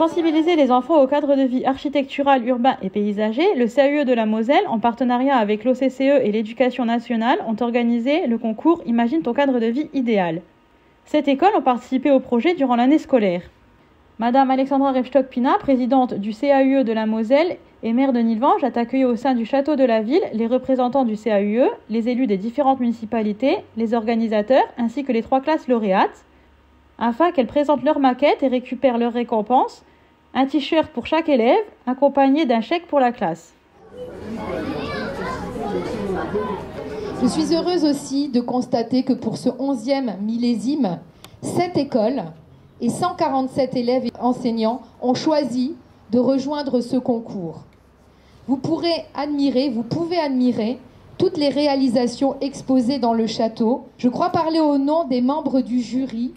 sensibiliser les enfants au cadre de vie architectural, urbain et paysager, le CAUE de la Moselle, en partenariat avec l'OCCE et l'Éducation nationale, ont organisé le concours Imagine ton cadre de vie idéal. 7 écoles ont participé au projet durant l'année scolaire. Madame Alexandra Rebstock-Pina, présidente du CAUE de la Moselle et maire de Nilvange, a accueilli au sein du château de la ville les représentants du CAUE, les élus des différentes municipalités, les organisateurs ainsi que les 3 classes lauréates, afin qu'elles présentent leur maquette et récupèrent leurs récompenses, un t-shirt pour chaque élève, accompagné d'un chèque pour la classe. Je suis heureuse aussi de constater que pour ce 11e millésime, 7 écoles et 147 élèves et enseignants ont choisi de rejoindre ce concours. Vous pouvez admirer toutes les réalisations exposées dans le château. Je crois parler au nom des membres du jury,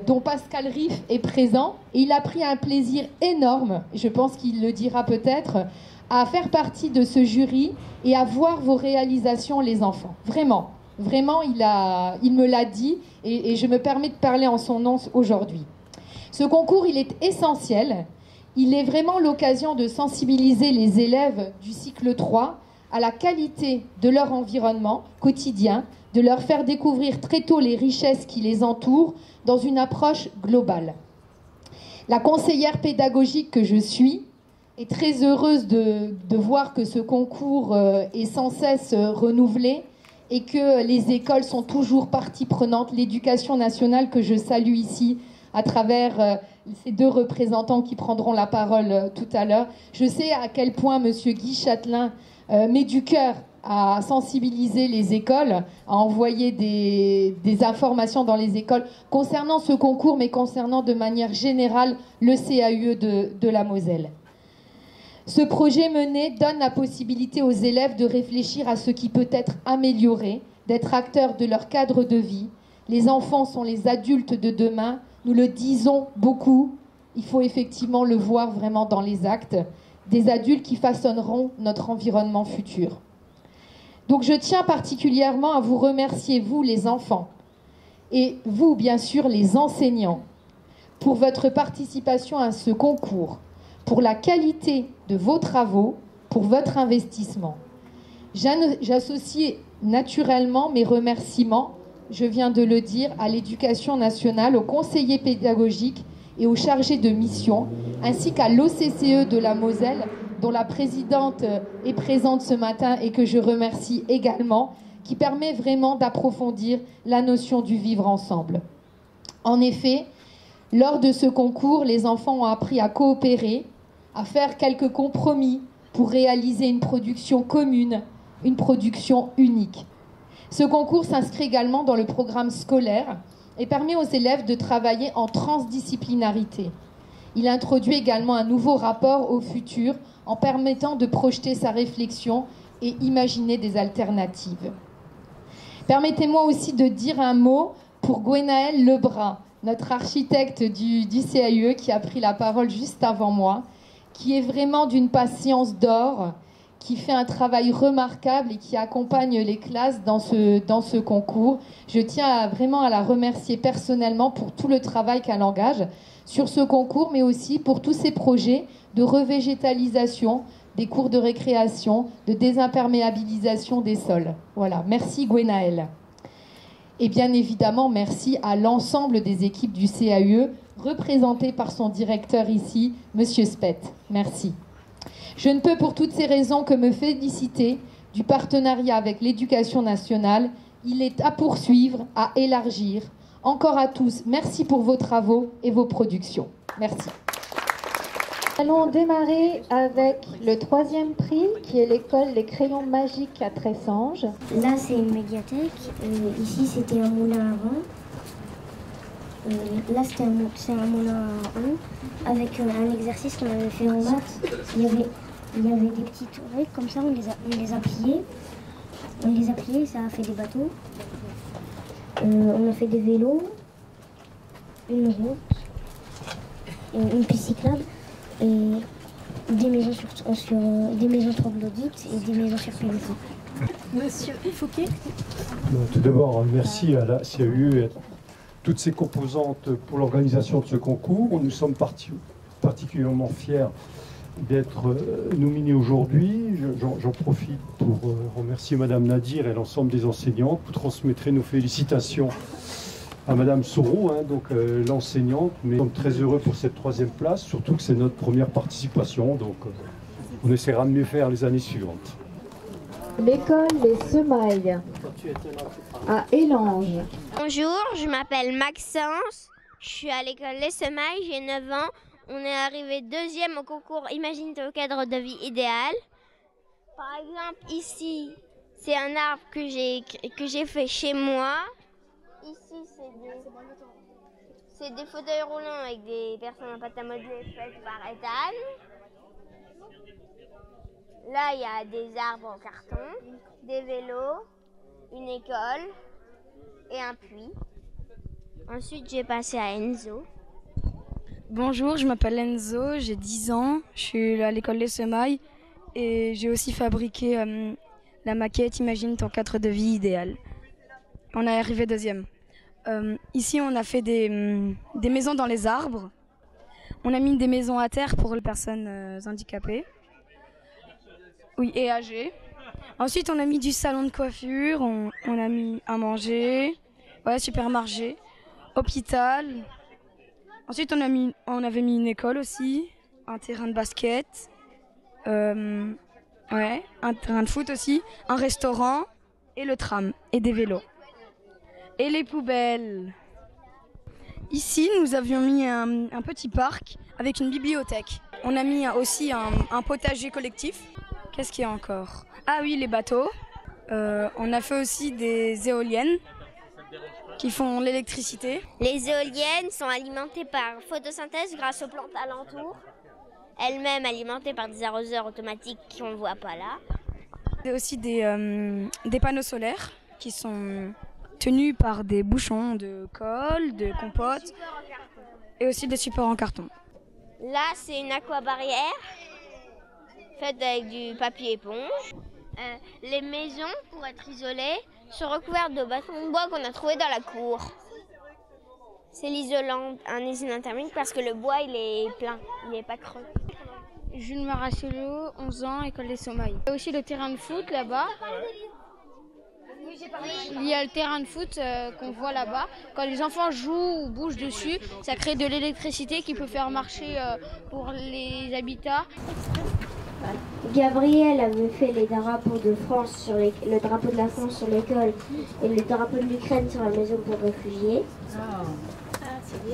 dont Pascal Riff est présent. Et il a pris un plaisir énorme, je pense qu'il le dira peut-être, à faire partie de ce jury et à voir vos réalisations, les enfants. Vraiment, il me l'a dit et je me permets de parler en son nom aujourd'hui. Ce concours, il est essentiel. Il est vraiment l'occasion de sensibiliser les élèves du cycle 3 à la qualité de leur environnement quotidien, de leur faire découvrir très tôt les richesses qui les entourent dans une approche globale. La conseillère pédagogique que je suis est très heureuse de voir que ce concours est sans cesse renouvelé et que les écoles sont toujours partie prenante. L'Éducation nationale, que je salue ici à travers ces 2 représentants qui prendront la parole tout à l'heure. Je sais à quel point M. Guy Châtelain met du cœur à sensibiliser les écoles, à envoyer des informations dans les écoles concernant ce concours, mais concernant de manière générale le CAUE de la Moselle. Ce projet mené donne la possibilité aux élèves de réfléchir à ce qui peut être amélioré, d'être acteurs de leur cadre de vie. Les enfants sont les adultes de demain, nous le disons beaucoup, il faut effectivement le voir vraiment dans les actes, des adultes qui façonneront notre environnement futur. Donc je tiens particulièrement à vous remercier, vous les enfants, et vous bien sûr les enseignants, pour votre participation à ce concours, pour la qualité de vos travaux, pour votre investissement. J'associe naturellement mes remerciements, je viens de le dire, à l'Éducation nationale, aux conseillers pédagogiques et aux chargés de mission, ainsi qu'à l'OCCE de la Moselle, dont la présidente est présente ce matin et que je remercie également, qui permet vraiment d'approfondir la notion du vivre ensemble. En effet, lors de ce concours, les enfants ont appris à coopérer, à faire quelques compromis pour réaliser une production commune, une production unique. Ce concours s'inscrit également dans le programme scolaire et permet aux élèves de travailler en transdisciplinarité. Il introduit également un nouveau rapport au futur en permettant de projeter sa réflexion et imaginer des alternatives. Permettez-moi aussi de dire un mot pour Gwenaëlle Lebras, notre architecte du CAUE qui a pris la parole juste avant moi, qui est vraiment d'une patience d'or, qui fait un travail remarquable et qui accompagne les classes dans ce concours. Je tiens vraiment à la remercier personnellement pour tout le travail qu'elle engage sur ce concours, mais aussi pour tous ces projets de revégétalisation, des cours de récréation, de désimperméabilisation des sols. Voilà, merci Gwenaëlle. Et bien évidemment, merci à l'ensemble des équipes du CAUE, représentées par son directeur ici, Monsieur Spett. Merci. Je ne peux pour toutes ces raisons que me féliciter du partenariat avec l'Éducation nationale. Il est à poursuivre, à élargir. Encore à tous, merci pour vos travaux et vos productions. Merci. Nous allons démarrer avec le 3e prix, qui est l'école Les Crayons Magiques à Tressange. Là, c'est une médiathèque. Ici, c'était un moulin à vent. Là, c'est un moulin à eau. Avec un exercice qu'on avait fait en maths. Il y avait des petits trucs comme ça, on les a pliés. On les a pliés, ça a fait des bateaux. On a fait des vélos, une route, une piste cyclable. Et des maisons des maisons troglodytes et des maisons sur PVC. Monsieur Fouquet. Tout d'abord, merci à la CAUE et à toutes ses composantes pour l'organisation de ce concours. Nous sommes particulièrement fier d'être nominé aujourd'hui. J'en profite pour remercier Madame Nadir et l'ensemble des enseignantes. Vous transmettrez nos félicitations à Madame Soro, donc l'enseignante. Mais nous sommes très heureux pour cette 3e place, surtout que c'est notre première participation, donc on essaiera de mieux faire les années suivantes. L'école Les Semailles à Élange. Bonjour, je m'appelle Maxence, je suis à l'école Les Semailles, j'ai 9 ans. On est arrivé 2e au concours Imagine ton cadre de vie idéal. Par exemple, ici, c'est un arbre que j'ai fait chez moi. Ici, c'est des fauteuils roulants avec des personnes en pâte à modeler faites par Ethan. Là, il y a des arbres en carton, des vélos, une école et un puits. Ensuite, j'ai passé à Enzo. Bonjour, je m'appelle Enzo, j'ai 10 ans, je suis à l'école Les Semailles et j'ai aussi fabriqué la maquette Imagine ton cadre de vie idéal. On est arrivé 2e. Ici, on a fait des maisons dans les arbres. On a mis des maisons à terre pour les personnes handicapées. Oui, et âgées. Ensuite, on a mis du salon de coiffure, on a mis à manger, ouais, supermarché, hôpital. Ensuite, on avait mis une école aussi, un terrain de basket, ouais, un terrain de foot aussi, un restaurant et le tram et des vélos. Et les poubelles. Ici, nous avions mis un petit parc avec une bibliothèque. On a mis aussi un potager collectif. Qu'est-ce qu'il y a encore? Ah oui, les bateaux. On a fait aussi des éoliennes qui font l'électricité. Les éoliennes sont alimentées par photosynthèse grâce aux plantes alentours, elles-mêmes alimentées par des arroseurs automatiques qu'on ne voit pas là. Il y a aussi des panneaux solaires qui sont tenus par des bouchons de colle, de compote et aussi des supports en carton. Là, c'est une aquabarrière faite avec du papier éponge. Les maisons, pour être isolées, sont recouvertes de bâtons de bois qu'on a trouvés dans la cour. C'est l'isolant, un isolant thermique parce que le bois il est plein, il n'est pas creux. Jules Marachello, 11 ans, école des Semailles. Il y a aussi le terrain de foot là-bas. Il y a le terrain de foot qu'on voit là-bas. Quand les enfants jouent ou bougent dessus, ça crée de l'électricité qui peut faire marcher pour les habitats. Gabriel avait fait les drapeaux de France le drapeau de la France sur l'école et le drapeau de l'Ukraine sur la maison pour réfugiés.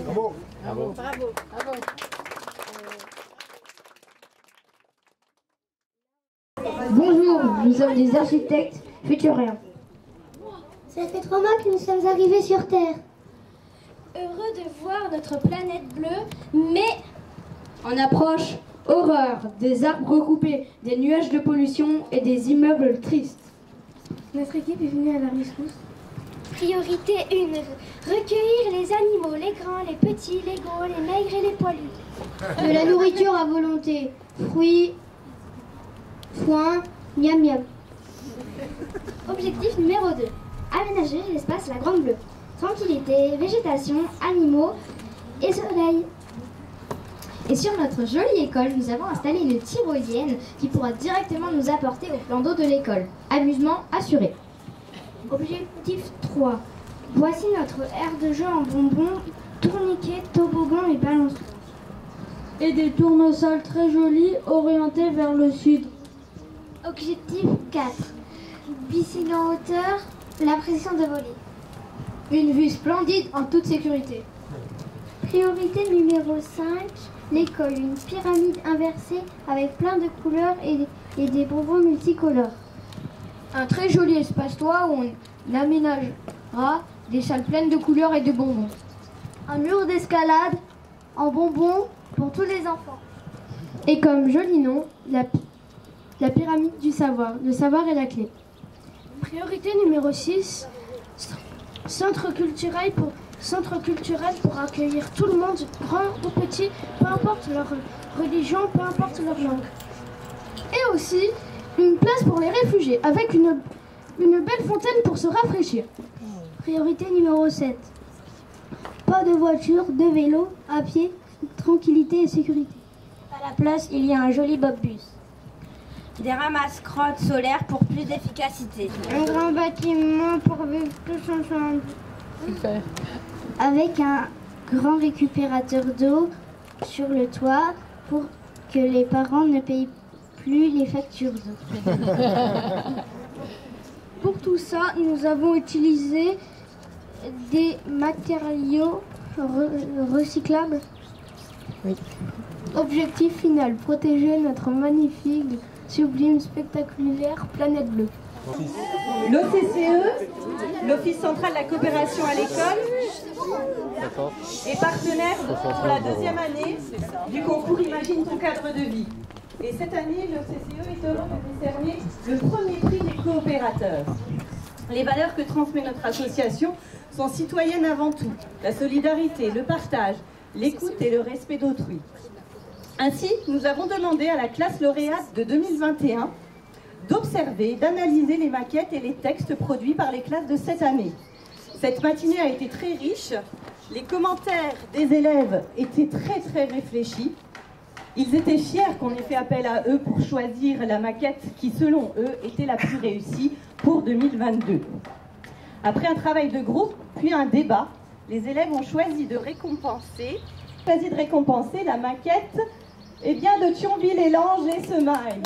Bravo. Bravo. Bonjour, nous sommes des architectes futuriens. Ça fait 3 mois que nous sommes arrivés sur Terre. Heureux de voir notre planète bleue, mais En approche, horreur, des arbres recoupés, des nuages de pollution et des immeubles tristes. notre équipe est venue à la rescousse. Priorité 1, recueillir les animaux, les grands, les petits, les gros, les maigres et les poilus. De la nourriture à volonté, fruits, foin, miam miam. Objectif numéro 2, aménager l'espace La Grande Bleue. Tranquillité, végétation, animaux et soleil. Et sur notre jolie école, nous avons installé une tyrolienne qui pourra directement nous apporter au plan d'eau de l'école. Amusement assuré. Objectif 3. Voici notre aire de jeu en bonbons, tourniquets, toboggans et balançoires. Et des tournesols très jolis orientés vers le sud. Objectif 4. Piscine en hauteur, l'impression de voler. Une vue splendide en toute sécurité. Priorité numéro 5. L'école, une pyramide inversée avec plein de couleurs et des bonbons multicolores. Un très joli espace-toit où on aménagera des salles pleines de couleurs et de bonbons. Un mur d'escalade en bonbons pour tous les enfants. Et comme joli nom, la pyramide du savoir. Le savoir est la clé. Priorité numéro 6. Centre culturel pour accueillir tout le monde, grand ou petit, peu importe leur religion, peu importe leur langue. Et aussi une place pour les réfugiés avec une belle fontaine pour se rafraîchir. Priorité numéro 7. Pas de voiture, de vélo, à pied, tranquillité et sécurité. À la place, il y a un joli bob-bus. Des ramasse-crottes solaires pour plus d'efficacité. Un grand bâtiment pour vivre tous ensemble. Super. Avec un grand récupérateur d'eau sur le toit pour que les parents ne payent plus les factures d'eau. Pour tout ça, nous avons utilisé des matériaux recyclables. Oui. Objectif final, protéger notre magnifique, sublime, spectaculaire planète bleue. L'OCCE, l'Office central de la coopération à l'école, est partenaire pour la 2e année du concours Imagine ton cadre de vie. Et cette année, l'OCCE est heureux de décerner le premier prix des coopérateurs. Les valeurs que transmet notre association sont citoyennes avant tout. La solidarité, le partage, l'écoute et le respect d'autrui. Ainsi, nous avons demandé à la classe lauréate de 2021 d'observer, d'analyser les maquettes et les textes produits par les classes de cette année. Cette matinée a été très riche. Les commentaires des élèves étaient très réfléchis. Ils étaient fiers qu'on ait fait appel à eux pour choisir la maquette qui, selon eux, était la plus réussie pour 2022. Après un travail de groupe, puis un débat, les élèves ont choisi de récompenser la maquette de Thionville et Lange et Semaille.